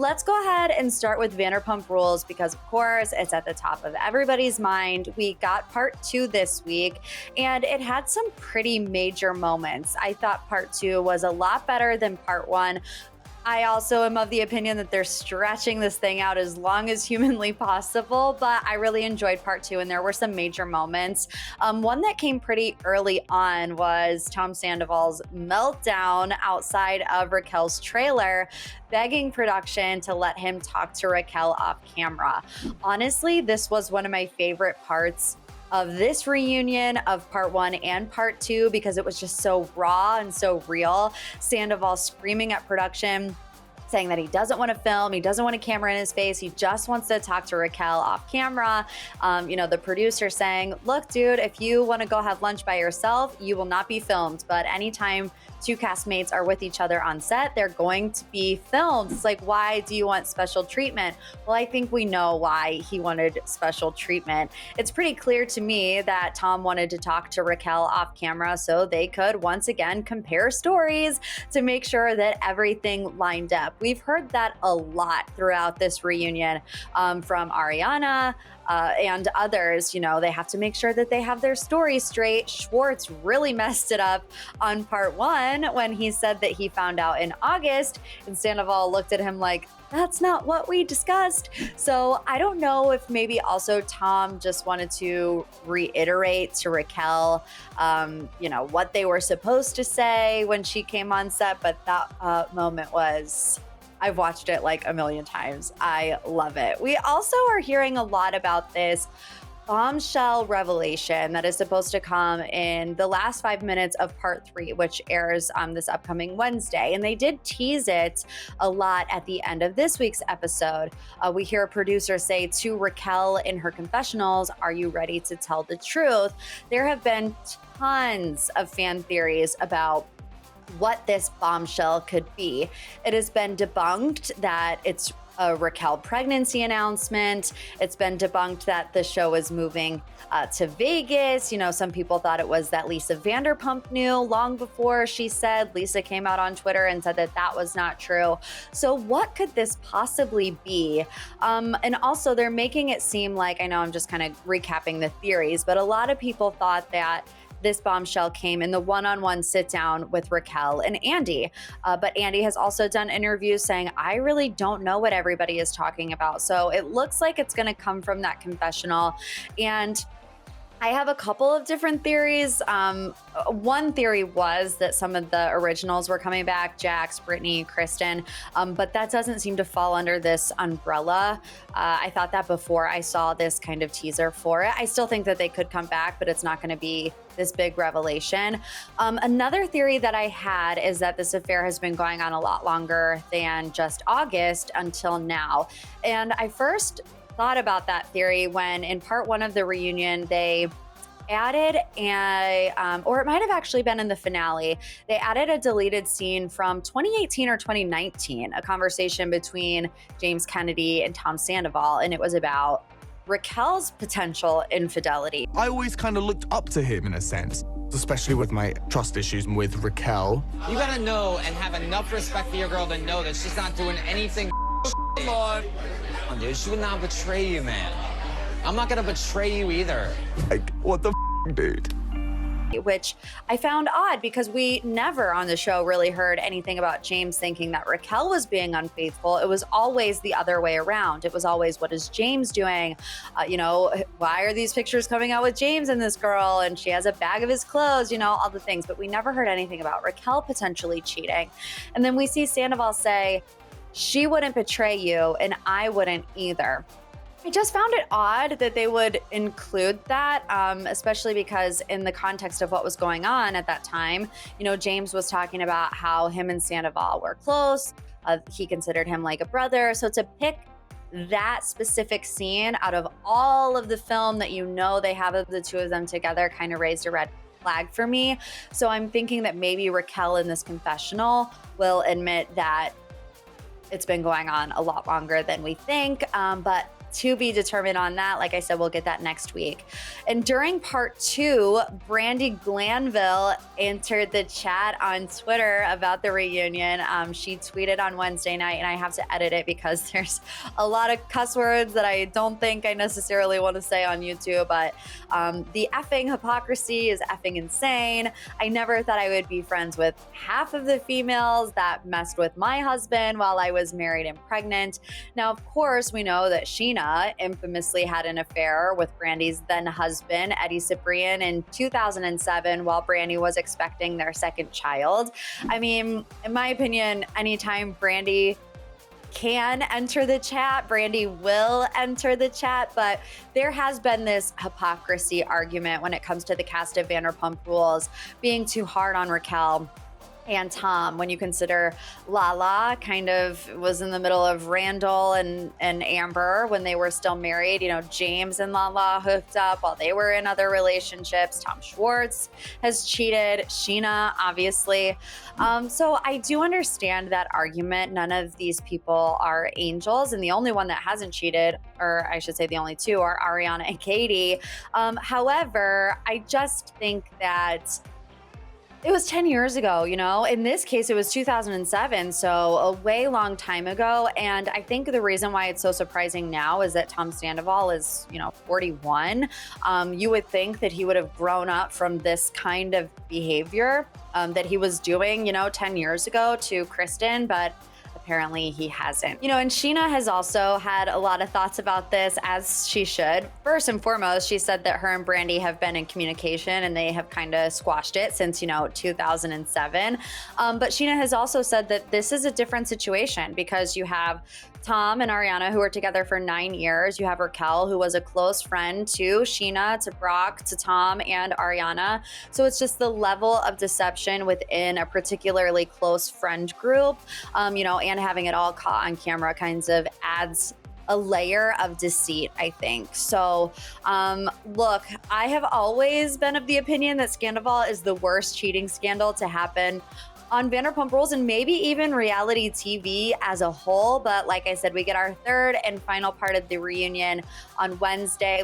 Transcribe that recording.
Let's go ahead and start with Vanderpump Rules because, of course, it's at the top of everybody's mind. We got part 2 this week, and it had some pretty major moments. I thought part 2 was a lot better than part 1. I also am of the opinion that they're stretching this thing out as long as humanly possible, but I really enjoyed part 2, and there were some major moments. One that came pretty early on was Tom Sandoval's meltdown outside of Raquel's trailer, begging production to let him talk to Raquel off camera. Honestly, this was one of my favorite parts of this reunion of part 1 and part 2 because it was just so raw and so real. Sandoval screaming at production, saying that he doesn't want to film, he doesn't want a camera in his face, he just wants to talk to Raquel off camera. The producer saying, look, dude, if you want to go have lunch by yourself, you will not be filmed. But anytime 2 castmates are with each other on set, they're going to be filmed. It's like, why do you want special treatment? Well, I think we know why he wanted special treatment. It's pretty clear to me that Tom wanted to talk to Raquel off camera so they could once again compare stories to make sure that everything lined up. We've heard that a lot throughout this reunion from Ariana and others. They have to make sure that they have their story straight. Schwartz really messed it up on part 1 when he said that he found out in August, and Sandoval looked at him like, that's not what we discussed. So I don't know if maybe also Tom just wanted to reiterate to Raquel, what they were supposed to say when she came on set. But that moment was, I've watched it like a million times. I love it. We also are hearing a lot about this bombshell revelation that is supposed to come in the last 5 minutes of part 3, which airs this upcoming Wednesday. And they did tease it a lot at the end of this week's episode. We hear a producer say to Raquel in her confessionals, are you ready to tell the truth? There have been tons of fan theories about what this bombshell could be. It has been debunked that it's a Raquel pregnancy announcement. It's been debunked that the show is moving to Vegas. Some people thought it was that Lisa Vanderpump knew long before she said. Lisa came out on Twitter and said that that was not true. So what could this possibly be? And also they're making it seem like, I know I'm just kind of recapping the theories, but a lot of people thought that this bombshell came in the one-on-one sit-down with Raquel and Andy. But Andy has also done interviews saying, I really don't know what everybody is talking about. So it looks like it's going to come from that confessional. And I have a couple of different theories. One theory was that some of the originals were coming back, Jax, Brittany, Kristen, but that doesn't seem to fall under this umbrella. I thought that before I saw this kind of teaser for it. I still think that they could come back, but it's not going to be this big revelation. Another theory that I had is that this affair has been going on a lot longer than just August until now. And I first thought about that theory when in part 1 of the reunion, they added or it might have actually been in the finale, they added a deleted scene from 2018 or 2019, a conversation between James Kennedy and Tom Sandoval, and it was about Raquel's potential infidelity. I always kind of looked up to him in a sense, especially with my trust issues with Raquel. You gotta know and have enough respect for your girl to know that she's not doing anything. Come on, dude, she would not betray you, man. I'm not gonna betray you either. Like, what the dude? Which I found odd because we never on the show really heard anything about James thinking that Raquel was being unfaithful. It was always the other way around. It was always, what is James doing? Why are these pictures coming out with James and this girl? And she has a bag of his clothes, all the things. But we never heard anything about Raquel potentially cheating. And then we see Sandoval say, she wouldn't betray you and I wouldn't either. I just found it odd that they would include that, especially because in the context of what was going on at that time, James was talking about how him and Sandoval were close. He considered him like a brother. So to pick that specific scene out of all of the film that they have of the two of them together kind of raised a red flag for me. So I'm thinking that maybe Raquel in this confessional will admit that it's been going on a lot longer than we think. But to be determined on that. Like I said, we'll get that next week. And during part 2, Brandy Glanville entered the chat on Twitter about the reunion. She tweeted on Wednesday night, and I have to edit it because there's a lot of cuss words that I don't think I necessarily want to say on YouTube, but the effing hypocrisy is effing insane. I never thought I would be friends with half of the females that messed with my husband while I was married and pregnant. Now, of course, we know that Sheena infamously had an affair with Brandy's then husband, Eddie Cibrian, in 2007 while Brandy was expecting their second child. I mean, in my opinion, anytime Brandy can enter the chat, Brandy will enter the chat, but there has been this hypocrisy argument when it comes to the cast of Vanderpump Rules being too hard on Raquel and Tom, when you consider Lala kind of was in the middle of Randall and Amber when they were still married. You know, James and Lala hooked up while they were in other relationships. Tom Schwartz has cheated. Sheena, obviously. So I do understand that argument. None of these people are angels, and the only one that hasn't cheated, or I should say the only two, are Ariana and Katie. However, I just think that it was 10 years ago, you know? In this case, it was 2007, so a way long time ago. And I think the reason why it's so surprising now is that Tom Sandoval is, 41. You would think that he would have grown up from this kind of behavior that he was doing, 10 years ago to Kristen, but apparently he hasn't. And Sheena has also had a lot of thoughts about this, as she should. First and foremost, she said that her and Brandy have been in communication and they have kind of squashed it since, 2007. But Sheena has also said that this is a different situation because you have Tom and Ariana, who were together for 9 years. You have Raquel, who was a close friend to Sheena, to Brock, to Tom, and Ariana. So it's just the level of deception within a particularly close friend group, and having it all caught on camera kinds of adds a layer of deceit, I think. So, look, I have always been of the opinion that Scandoval is the worst cheating scandal to happen on Vanderpump Rules and maybe even reality TV as a whole. But like I said, we get our third and final part of the reunion on Wednesday.